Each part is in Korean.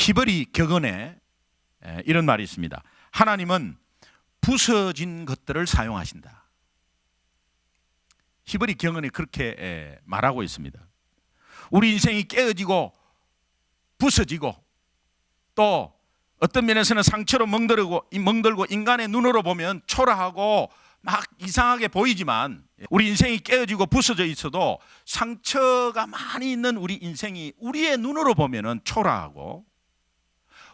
히브리 격언에 이런 말이 있습니다. 하나님은 부서진 것들을 사용하신다. 히브리 격언이 그렇게 말하고 있습니다. 우리 인생이 깨어지고 부서지고 또 어떤 면에서는 상처로 멍들고 인간의 눈으로 보면 초라하고 막 이상하게 보이지만, 우리 인생이 깨어지고 부서져 있어도 상처가 많이 있는 우리 인생이 우리의 눈으로 보면 초라하고,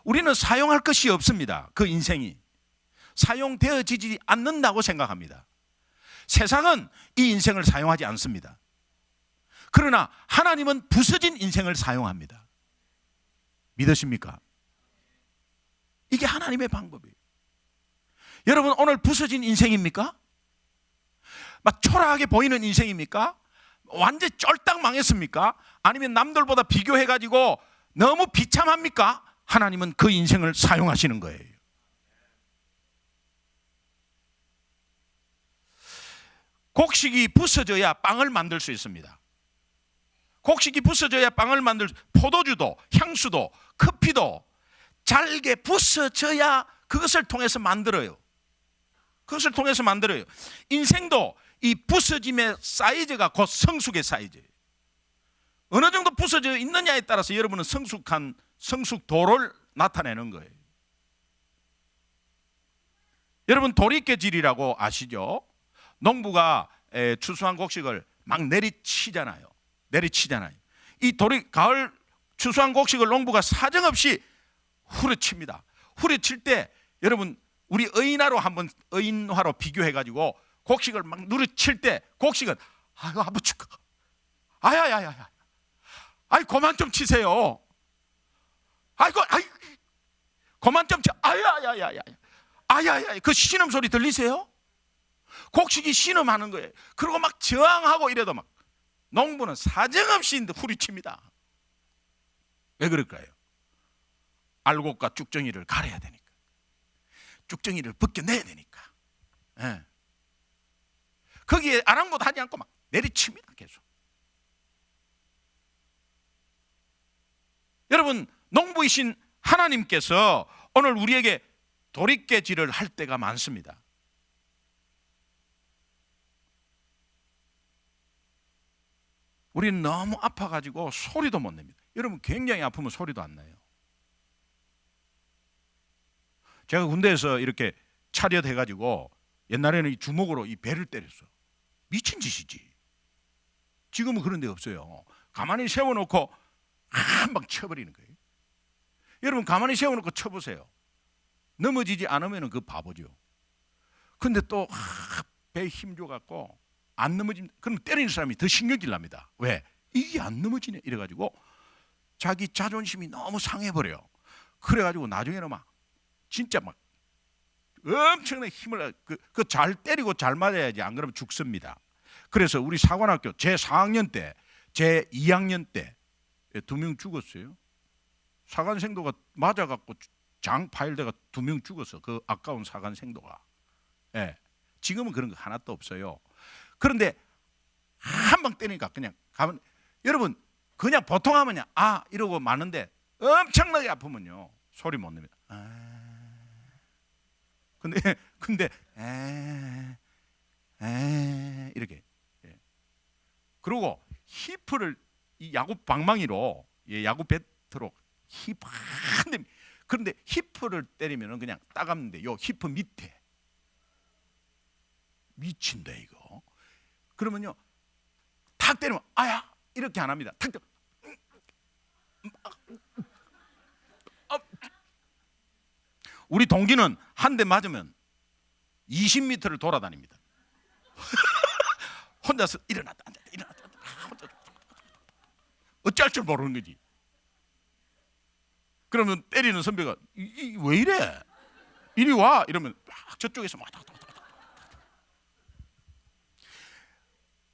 우리는 사용할 것이 없습니다. 그 인생이 사용되어지지 않는다고 생각합니다. 세상은 이 인생을 사용하지 않습니다. 그러나 하나님은 부서진 인생을 사용합니다. 믿으십니까? 이게 하나님의 방법이에요. 여러분, 오늘 부서진 인생입니까? 막 초라하게 보이는 인생입니까? 완전 쫄딱 망했습니까? 아니면 남들보다 비교해가지고 너무 비참합니까? 하나님은 그 인생을 사용하시는 거예요. 곡식이 부서져야 빵을 만들 수 있습니다. 곡식이 부서져야 빵을 만들 수, 포도주도 향수도 커피도 잘게 부서져야 그것을 통해서 만들어요. 그것을 통해서 만들어요. 인생도 이 부서짐의 사이즈가 곧 성숙의 사이즈예요. 어느 정도 부서져 있느냐에 따라서 여러분은 성숙한 성숙도를 나타내는 거예요. 여러분, 도리깨질이라고 아시죠? 농부가 추수한 곡식을 막 내리치잖아요. 이 가을 추수한 곡식을 농부가 사정없이 후려칩니다. 후려칠 때 여러분, 우리 의인화로 비교해가지고 곡식을 막 누르칠 때 곡식은 아이고 아파 죽어, 아야야야야, 아이 그만 좀 치세요, 아이고 아이 그만 좀 치, 아야야야야, 아야야, 그 신음 소리 들리세요? 곡식이 신음하는 거예요. 그리고 막 저항하고 이래도 막 농부는 사정없이 후리칩니다. 왜 그럴까요? 알곡과 쭉정이를 가려야 되니까, 쭉정이를 벗겨내야 되니까. 예. 거기에 아랑곳하지 않고 막 내리칩니다. 계속. 여러분, 농부이신 하나님께서 오늘 우리에게 도리깨질을 할 때가 많습니다. 우리는 너무 아파가지고 소리도 못 냅니다. 여러분, 굉장히 아프면 소리도 안 나요. 제가 군대에서 이렇게 차렷해가지고 옛날에는 이 주먹으로 이 배를 때렸어. 미친 짓이지. 지금은 그런 데 없어요. 가만히 세워놓고 한 방 쳐버리는 거예요. 여러분, 가만히 세워놓고 쳐보세요. 넘어지지 않으면 그 바보죠. 근데 또 배에 힘줘갖고 안 넘어지면, 그럼 때리는 사람이 더 신경질 납니다. 왜? 이게 안 넘어지네 이래가지고 자기 자존심이 너무 상해버려요. 그래가지고 나중에는 막 진짜 막 엄청나게 힘을 잘 때리고 잘 맞아야지, 안 그러면 죽습니다. 그래서 우리 사관학교 제 4학년 때, 제 2학년 때 2명 죽었어요. 사관생도가 맞아갖고 장 파열돼가 2명 죽었어. 그 아까운 사관생도가. 예. 지금은 그런 거 하나도 없어요. 그런데 한 방 때리니까 그냥 가면, 여러분 그냥 보통 하면 아 이러고 마는데 엄청나게 아프면요 소리 못 냅니다. 근데 이렇게. 예. 그리고 히프를 이 야구 방망이로, 야구 배트로 히프 한 대, 그런데 히프를 때리면은 그냥 따갑는데 요 히프 밑에 미친다 이거. 그러면요 탁 때리면 아야 이렇게 안 합니다. 탁 때리면 우리 동기는 한 대 맞으면 20m를 돌아다닙니다. 혼자서 일어났다 앉았다 일어났다 앉았다. 어쩔 줄 모르는 거지. 그러면 때리는 선배가 왜 이래? 이리 와 이러면 막 저쪽에서 막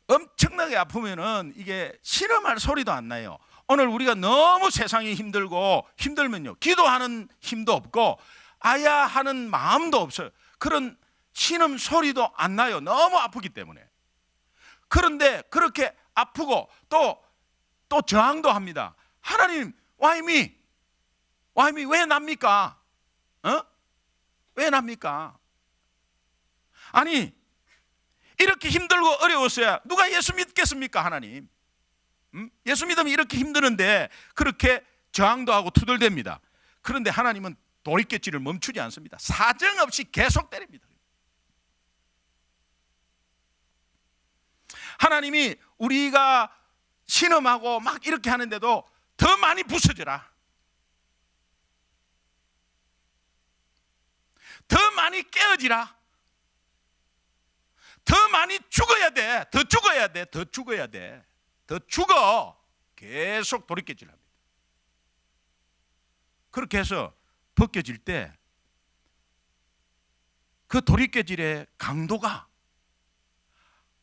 엄청나게 아프면은 이게 실험할 소리도 안 나요. 오늘 우리가 너무 세상이 힘들고 힘들면요 기도하는 힘도 없고 아야 하는 마음도 없어요. 그런 신음 소리도 안 나요. 너무 아프기 때문에. 그런데 그렇게 아프고 또 저항도 합니다. 하나님 why me? 와임이 왜 납니까? 왜 납니까? 아니, 이렇게 힘들고 어려웠어야 누가 예수 믿겠습니까? 하나님. 예수 믿으면 이렇게 힘드는데 그렇게 저항도 하고 투덜댑니다. 그런데 하나님은 돌이켰지를 멈추지 않습니다. 사정없이 계속 때립니다. 하나님이 우리가 신음하고 막 이렇게 하는데도 더 많이 부서져라, 더 많이 깨어지라, 더 많이 죽어야 돼, 더 죽어야 돼, 더 죽어야 돼, 더 죽어. 계속 돌이켜질 합니다. 그렇게 해서 벗겨질 때 그 돌이켜질의 강도가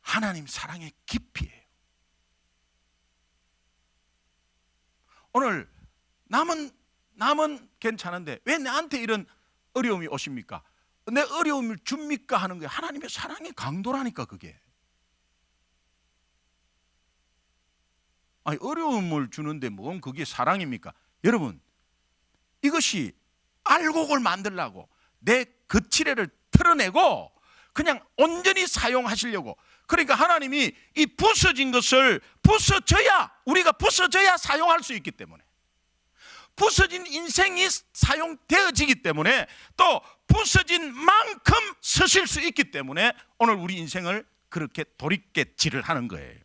하나님 사랑의 깊이예요. 오늘 남은 괜찮은데 왜 나한테 이런 어려움이 오십니까? 내 어려움을 줍니까? 하는 게 하나님의 사랑의 강도라니까. 그게 아니, 어려움을 주는데 뭔 그게 사랑입니까? 여러분, 이것이 알곡을 만들려고 내 거칠애를 털어내고 그냥 온전히 사용하시려고. 그러니까 하나님이 이 부서진 것을 우리가 부서져야 사용할 수 있기 때문에, 부서진 인생이 사용되어지기 때문에, 또 부서진 만큼 서실 수 있기 때문에 오늘 우리 인생을 그렇게 돌이켜질을 하는 거예요.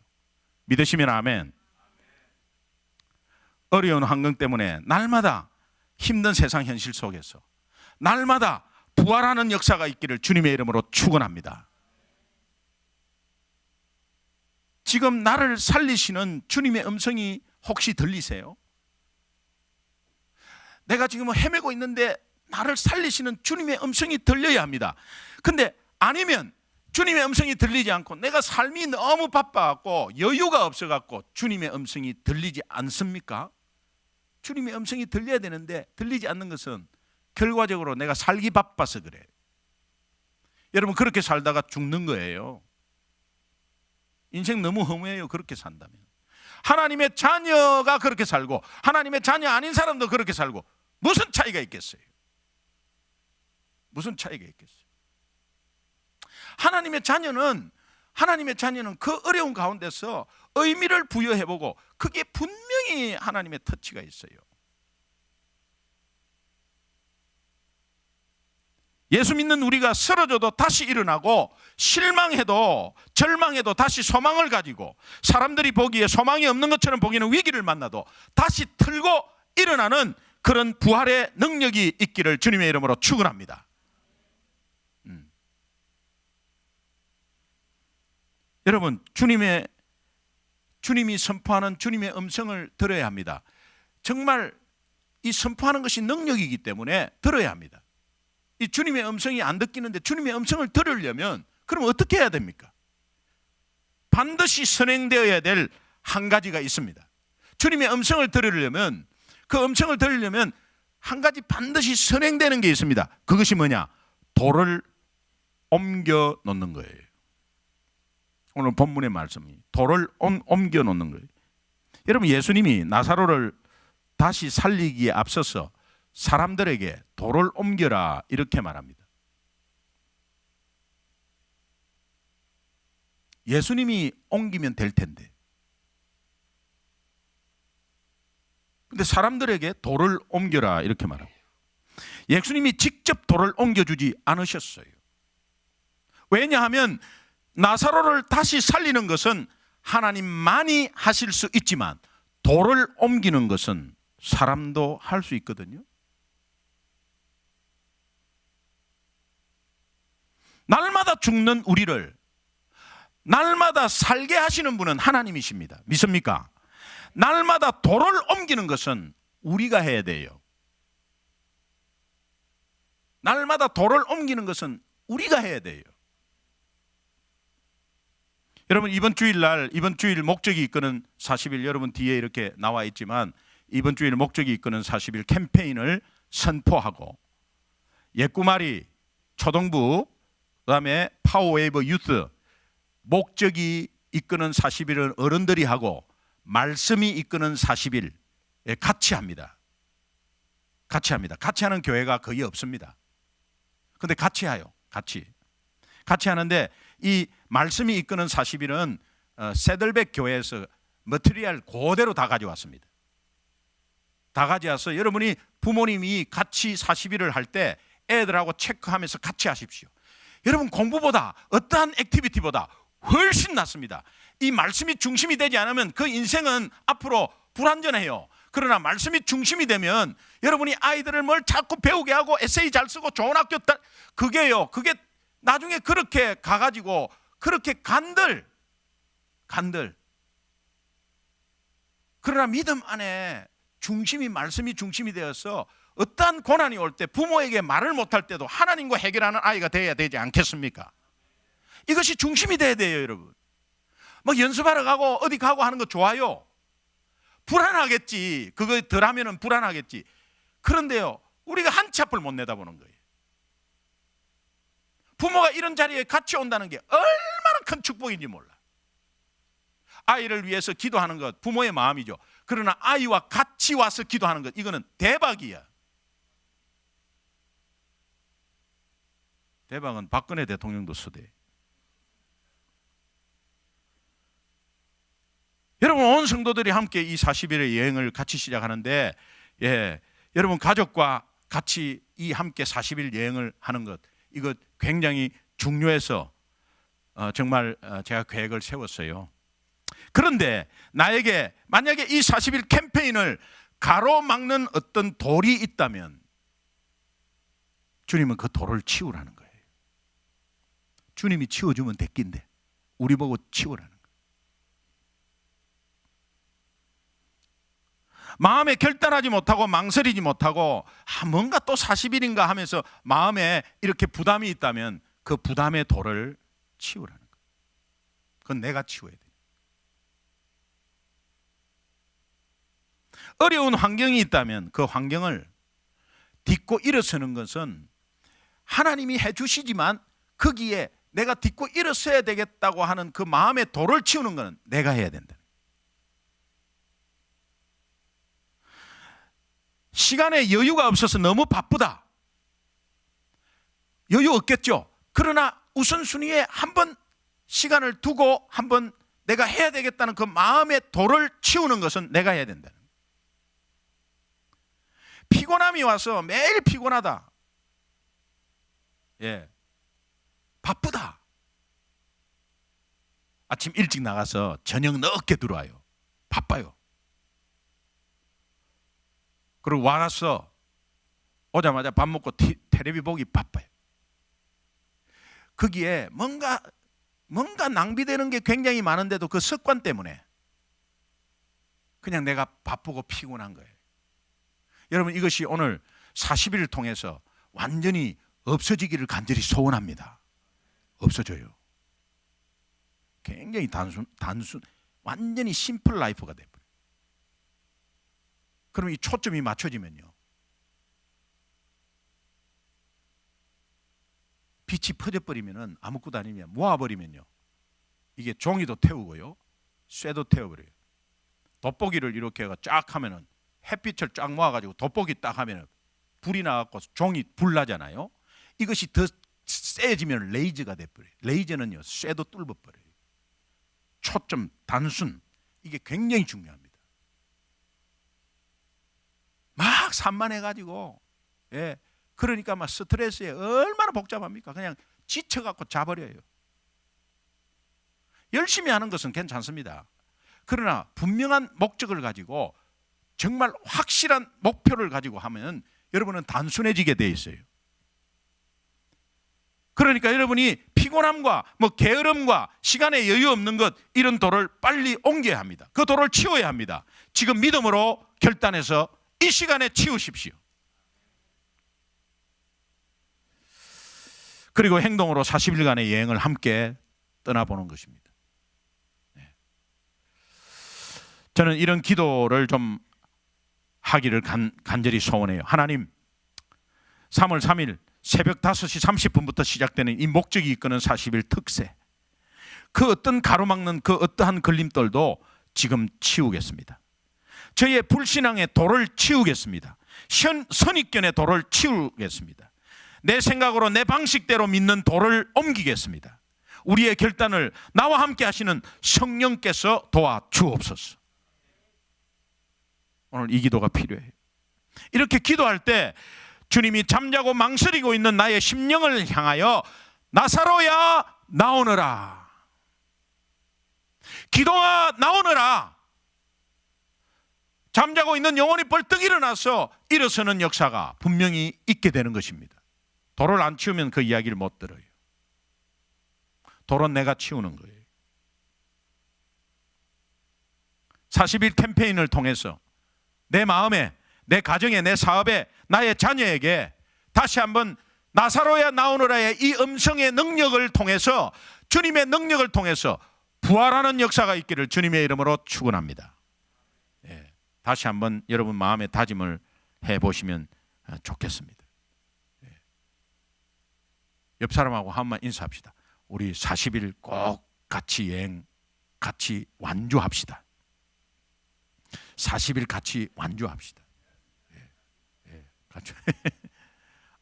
믿으시면 아멘. 어려운 환경 때문에 날마다 힘든 세상 현실 속에서 날마다 부활하는 역사가 있기를 주님의 이름으로 축원합니다. 지금 나를 살리시는 주님의 음성이 혹시 들리세요? 내가 지금 헤매고 있는데 나를 살리시는 주님의 음성이 들려야 합니다. 근데 아니면 주님의 음성이 들리지 않고 내가 삶이 너무 바빠갖고 여유가 없어갖고 주님의 음성이 들리지 않습니까? 주님의 음성이 들려야 되는데 들리지 않는 것은 결과적으로 내가 살기 바빠서 그래요. 여러분, 그렇게 살다가 죽는 거예요. 인생 너무 허무해요. 그렇게 산다면. 하나님의 자녀가 그렇게 살고 하나님의 자녀 아닌 사람도 그렇게 살고 무슨 차이가 있겠어요? 무슨 차이가 있겠어요? 하나님의 자녀는 그 어려운 가운데서 의미를 부여해보고 그게 분명히 하나님의 터치가 있어요. 예수 믿는 우리가 쓰러져도 다시 일어나고, 실망해도 절망해도 다시 소망을 가지고, 사람들이 보기에 소망이 없는 것처럼 보기에는 위기를 만나도 다시 틀고 일어나는 그런 부활의 능력이 있기를 주님의 이름으로 축원합니다. 여러분, 주님이 선포하는 주님의 음성을 들어야 합니다. 정말 이 선포하는 것이 능력이기 때문에 들어야 합니다. 이 주님의 음성이 안 듣기는데 주님의 음성을 들으려면 그럼 어떻게 해야 됩니까? 반드시 선행되어야 될 한 가지가 있습니다. 주님의 음성을 들으려면, 그 음성을 들으려면 한 가지 반드시 선행되는 게 있습니다. 그것이 뭐냐? 돌을 옮겨 놓는 거예요. 오늘 본문의 말씀이 돌을 옮겨 놓는 거예요. 여러분, 예수님이 나사로를 다시 살리기에 앞서서 사람들에게 돌을 옮겨라 이렇게 말합니다. 예수님이 옮기면 될 텐데, 근데 사람들에게 돌을 옮겨라 이렇게 말하고, 예수님이 직접 돌을 옮겨주지 않으셨어요. 왜냐하면 나사로를 다시 살리는 것은 하나님만이 하실 수 있지만 돌을 옮기는 것은 사람도 할 수 있거든요. 날마다 죽는 우리를 날마다 살게 하시는 분은 하나님이십니다. 믿습니까? 날마다 돌을 옮기는 것은 우리가 해야 돼요. 날마다 돌을 옮기는 것은 우리가 해야 돼요. 여러분, 이번 주일 목적이 이끄는 40일, 여러분 뒤에 이렇게 나와 있지만 이번 주일 목적이 이끄는 40일 캠페인을 선포하고, 예꾸마리 초등부, 그다음에 파워웨이브 유스, 목적이 이끄는 40일은 어른들이 하고 말씀이 이끄는 40일 같이 합니다. 같이 합니다. 같이 하는 교회가 거의 없습니다. 근데 같이 해요. 같이 하는데 이 말씀이 이끄는 40일은 세들백 교회에서 머티리얼 그대로 다 가져왔습니다. 다 가져와서 여러분이 부모님이 같이 40일을 할 때 애들하고 체크하면서 같이 하십시오. 여러분 공부보다 어떠한 액티비티보다 훨씬 낫습니다. 이 말씀이 중심이 되지 않으면 그 인생은 앞으로 불완전해요. 그러나 말씀이 중심이 되면 여러분이 아이들을 뭘 자꾸 배우게 하고 에세이 잘 쓰고 좋은 학교 그게요. 그게 나중에 그렇게 가가지고 그렇게 간들. 그러나 믿음 안에 중심이 말씀이 중심이 되어서 어떠한 고난이 올 때 부모에게 말을 못할 때도 하나님과 해결하는 아이가 되어야 되지 않겠습니까? 이것이 중심이 돼야 돼요, 여러분. 막 연습하러 가고 어디 가고 하는 거 좋아요. 불안하겠지. 그거 덜 하면은 불안하겠지. 그런데요, 우리가 한 치 앞을 못 내다보는 거예요. 부모가 이런 자리에 같이 온다는 게 얼마나 큰 축복인지 몰라. 아이를 위해서 기도하는 것 부모의 마음이죠. 그러나 아이와 같이 와서 기도하는 것 이거는 대박이야. 대박은 박근혜 대통령도 쓰대. 여러분 온 성도들이 함께 이 40일의 여행을 같이 시작하는데 여러분 가족과 같이 이 함께 40일 여행을 하는 것 이거 굉장히 중요해서 정말 제가 계획을 세웠어요. 그런데 나에게 만약에 이 40일 캠페인을 가로막는 어떤 돌이 있다면 주님은 그 돌을 치우라는 거예요. 주님이 치워주면 됐긴데 우리 보고 치우라는 거예요. 마음에 결단하지 못하고 망설이지 못하고 뭔가 또 40일인가 하면서 마음에 이렇게 부담이 있다면 그 부담의 돌을 치우라는 거예요. 그건 내가 치워야 돼요. 어려운 환경이 있다면 그 환경을 딛고 일어서는 것은 하나님이 해주시지만 거기에 내가 딛고 일어서야 되겠다고 하는 그 마음의 돌을 치우는 것은 내가 해야 된다. 시간에 여유가 없어서 너무 바쁘다. 여유 없겠죠. 그러나 우선순위에 한번 시간을 두고 한번 내가 해야 되겠다는 그 마음의 돌을 치우는 것은 내가 해야 된다. 피곤함이 와서 매일 피곤하다. 바쁘다. 아침 일찍 나가서 저녁 늦게 들어와요. 바빠요. 그리고 와서 오자마자 밥 먹고 텔레비 보기 바빠요. 거기에 뭔가 낭비되는 게 굉장히 많은데도 그 습관 때문에 그냥 내가 바쁘고 피곤한 거예요. 여러분 이것이 오늘 40일을 통해서 완전히 없어지기를 간절히 소원합니다. 없어져요. 굉장히 단순 완전히 심플 라이프가 돼버려요. 그럼 이 초점이 맞춰지면요, 빛이 퍼져버리면은 아무것도 아니면 모아버리면요, 이게 종이도 태우고요 쇠도 태워버려요. 돋보기를 이렇게 쫙 하면은 햇빛을 쫙 모아가지고 돋보기 딱 하면은 불이 나갖고 종이 불 나잖아요. 이것이 더 세지면 레이저가 돼버려요. 레이저는요 쇠도 뚫어버려요. 초점 단순 이게 굉장히 중요합니다. 막 산만해가지고 그러니까 막 스트레스에 얼마나 복잡합니까? 그냥 지쳐갖고 자버려요. 열심히 하는 것은 괜찮습니다. 그러나 분명한 목적을 가지고 정말 확실한 목표를 가지고 하면 여러분은 단순해지게 돼 있어요. 그러니까 여러분이 피곤함과 게으름과 시간에 여유 없는 것 이런 돌을 빨리 옮겨야 합니다. 그 돌을 치워야 합니다. 지금 믿음으로 결단해서 이 시간에 치우십시오. 그리고 행동으로 40일간의 여행을 함께 떠나보는 것입니다. 저는 이런 기도를 좀 하기를 간절히 소원해요. 하나님, 3월 3일 새벽 5시 30분부터 시작되는 이 목적이 이끄는 40일 특세, 그 어떤 가로막는 그 어떠한 걸림돌도 지금 치우겠습니다. 저의 불신앙의 돌을 치우겠습니다. 선입견의 돌을 치우겠습니다. 내 생각으로 내 방식대로 믿는 돌을 옮기겠습니다. 우리의 결단을 나와 함께 하시는 성령께서 도와주옵소서. 오늘 이 기도가 필요해요. 이렇게 기도할 때 주님이 잠자고 망설이고 있는 나의 심령을 향하여 나사로야 나오너라, 기도가 나오너라, 잠자고 있는 영혼이 벌떡 일어나서 일어서는 역사가 분명히 있게 되는 것입니다. 돌을 안 치우면 그 이야기를 못 들어요. 돌은 내가 치우는 거예요. 40일 캠페인을 통해서 내 마음에, 내 가정에, 내 사업에, 나의 자녀에게 다시 한번 나사로야 나오너라의 이 음성의 능력을 통해서, 주님의 능력을 통해서 부활하는 역사가 있기를 주님의 이름으로 축원합니다. 예, 다시 한번 여러분 마음의 다짐을 해보시면 좋겠습니다. 예. 옆 사람하고 한번 인사합시다. 우리 40일 꼭 같이 여행, 같이 완주합시다. 40일 같이 완주합시다. 예, 예, 같이.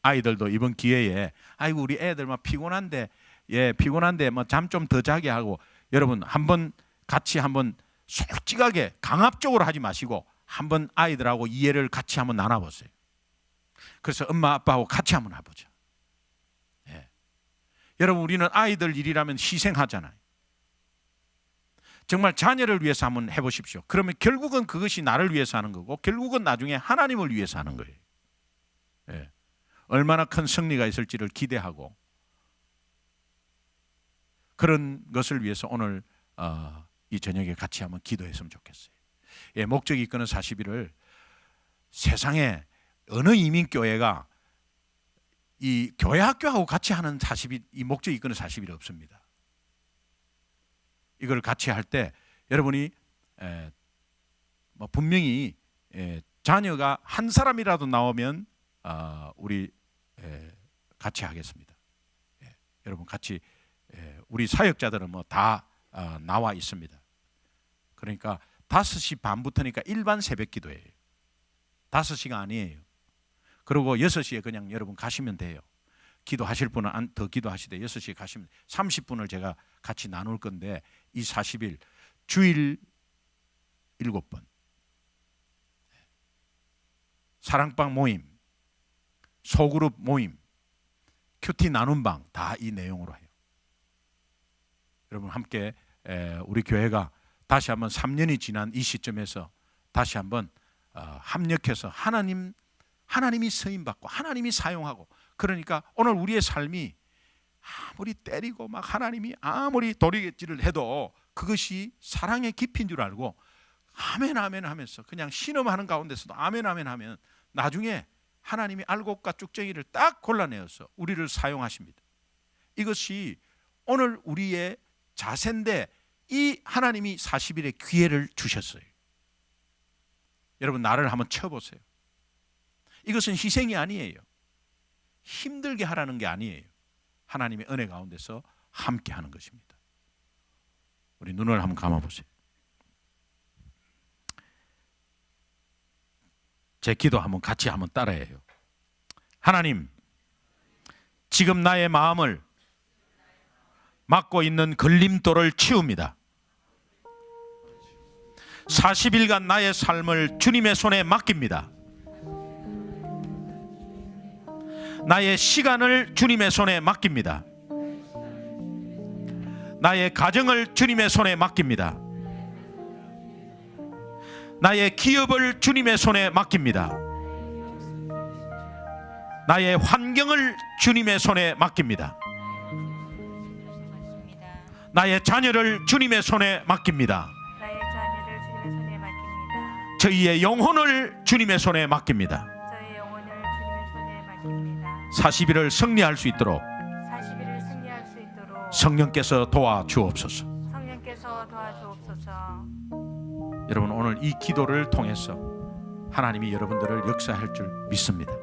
아이들도 이번 기회에 아이고 우리 애들 막 피곤한데, 예, 피곤한데 뭐 잠 좀 더 자게 하고, 여러분 한번 같이 한번 솔직하게 강압적으로 하지 마시고 한번 아이들하고 이해를 같이 한번 나눠보세요. 그래서 엄마 아빠하고 같이 한번 해보죠. 예. 여러분 우리는 아이들 일이라면 희생하잖아요. 정말 자녀를 위해서 한번 해보십시오. 그러면 결국은 그것이 나를 위해서 하는 거고, 결국은 나중에 하나님을 위해서 하는 거예요. 예. 얼마나 큰 승리가 있을지를 기대하고, 그런 것을 위해서 오늘 이 저녁에 같이 한번 기도했으면 좋겠어요. 예, 목적이 이끄는 40일을 세상에 어느 이민교회가 이 교회 학교하고 같이 하는 40일, 이 목적이 이끄는 40일이 없습니다. 이걸 같이 할 때 여러분이 분명히 자녀가 한 사람이라도 나오면 우리 같이 하겠습니다. 예, 여러분 같이, 우리 사역자들은 뭐 다 나와 있습니다. 그러니까 5시 반부터니까 일반 새벽 기도예요. 5시가 아니에요. 그리고 6시에 그냥 여러분 가시면 돼요. 기도하실 분은 더 기도하시되 6시에 가시면 30분을 제가 같이 나눌 건데, 이 40일 주일 7번 사랑방 모임, 소그룹 모임, 큐티 나눔방 다 이 내용으로 해요. 여러분 함께 우리 교회가 다시 한번 3년이 지난 이 시점에서 다시 한번 합력해서 하나님이 쓰임받고 하나님이 사용하고, 그러니까 오늘 우리의 삶이 아무리 때리고 막 하나님이 아무리 도리개질을 해도 그것이 사랑의 깊이인 줄 알고 아멘 아멘 하면서 그냥 신음하는 가운데서도 아멘 아멘 하면 나중에 하나님이 알곡과 쭉쟁이를 딱 골라내어서 우리를 사용하십니다. 이것이 오늘 우리의 자세인데, 이 하나님이 40일의 기회를 주셨어요. 여러분 나를 한번 쳐보세요. 이것은 희생이 아니에요. 힘들게 하라는 게 아니에요. 하나님의 은혜 가운데서 함께 하는 것입니다. 우리 눈을 한번 감아보세요. 제 기도 한번 같이 한번 따라해요. 하나님, 지금 나의 마음을 막고 있는 걸림돌을 치웁니다. 40일간 나의 삶을 주님의 손에 맡깁니다. 나의 시간을 주님의 손에 맡깁니다. 나의 가정을 주님의 손에 맡깁니다. 나의 기업을 주님의 손에 맡깁니다. 나의 환경을 주님의 손에 맡깁니다. 나의 자녀를 주님의 손에 맡깁니다. 저희의 영혼을 주님의 손에 맡깁니다. 40일을 승리할 수 있도록 성령께서 도와주옵소서. 여러분 오늘 이 기도를 통해서 하나님이 여러분들을 역사할 줄 믿습니다.